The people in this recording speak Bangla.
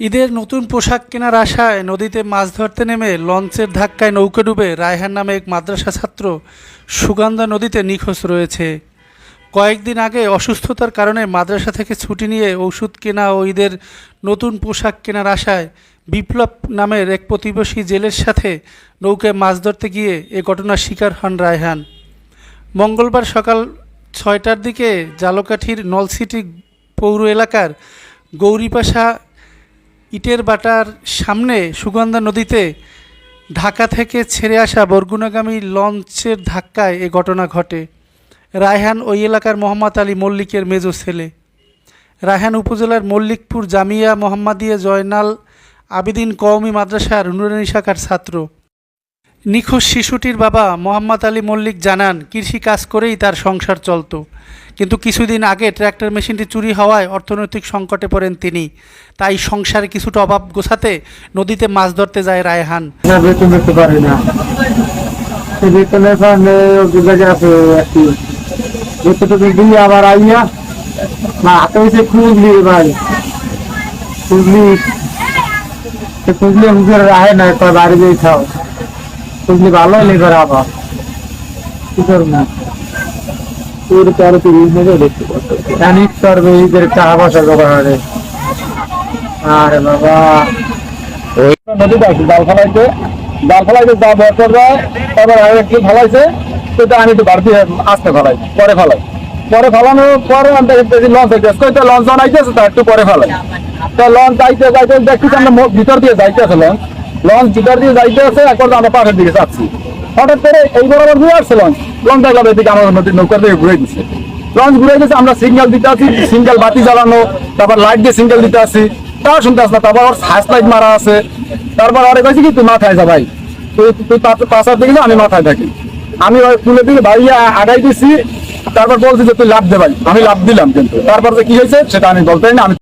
ঈদের নতুন পোশাক কেনার আশায় নদীতে মাছ ধরতে নেমে লঞ্চের ধাক্কায় নৌকা ডুবে রায়হান নামে এক মাদ্রাসা ছাত্র সুগন্ধা নদীতে নিখোঁজ রয়েছে। কয়েকদিন আগে অসুস্থতার কারণে মাদ্রাসা থেকে ছুটি নিয়ে ওষুধ কেনা ও ঈদের নতুন পোশাক কেনার আশায় বিপ্লব নামের এক প্রতিবেশী জেলের সাথে নৌকায় মাছ ধরতে গিয়ে এ ঘটনার শিকার হন রায়হান। মঙ্গলবার সকাল ৬টার দিকে জালকাঠির নলসিটি পৌর এলাকার গৌরীপাশা ইটের বাটার সামনে সুগন্ধা নদীতে ঢাকা থেকে ছেড়ে আসা বরগুনাগামী লঞ্চের ধাক্কায় এ ঘটনা ঘটে। রায়হান ওই এলাকার মোহাম্মদ আলী মল্লিকের মেজো ছেলে। রায়হান উপজেলার মল্লিকপুর জামিয়া মোহাম্মদিয়া জয়নাল আবেদিন কওমি মাদ্রাসার নুরানী শাখার ছাত্র। নিখোঁজ শিশুটির বাবা মোহাম্মদ আলী মল্লিক জানান, কৃষি কাজ করেই তার সংসার চলত, কিন্তু কিছুদিন আগে ট্র্যাক্টর মেশিনটি চুরি হওয়ায় অর্থনৈতিক সংকটে পড়েন তিনি। তাই সংসারে কিছুটা অভাব গোছাতে নদীতে মাছ ধরতে যায় রায়হান। আবার আইয়া হাতে হয়েছে খুঁজলি ভাই খুঁজলি হুজুর আহে না বাড়ি দিয়ে খাও খুঁজলি ভালো লেবার আবার কি করব না তোর আরো 30 মিনিট দেখতে জানিস করবে ঈদের টাকা পয়সা জোগাড় হবে। আরে বাবা ওই নদীতে আসি জাল ফেলাইতে যা বছর যায় তারপর আর একটু ফেলাইছে সেটা আমি একটু বাড়তি আসতে ফেলাই পরে ফেলানোর পরে লঞ্চ হইতেছে লঞ্চ বানাইতেছে তার একটু পরে ফেলাই তো লঞ্চ যাইতে দেখছি আমরা ভিতর দিয়ে যাইতেছে লঞ্চ ভিতর দিয়ে যাইতে আছে একবার আমরা পাশের দিকে যাচ্ছি। হঠাৎ করে এই বরাবর ঘুরে আসছে লঞ্চ দেখলাম এদিকে আমাদের নদীর নৌকার দিকে ঘুরে দিচ্ছে। লঞ্চ ঘুরে গেছে, আমরা সিগন্যাল দিতে আছি, সিঙ্গেল বাতি জ্বালানো, তারপর লাইট দিয়ে সিঙ্গেল দিতে আসি, তাও শুনতে আসে না। তারপর ওর সার্চ লাইট মারা আছে। তারপর আরে কইছি কি তুই মাথায় যা ভাই, তুই পাশার দিকে যা, আমি মাথায় থাকি। আমি ওই তুলে দিকে ভাইয়া আগাই দিছি। তারপর বলছি যে তুই লাভ দে ভাই, আমি লাভ দিলাম, কিন্তু তারপর যে কি হয়েছে সেটা আমি বলতে পারি না। আমি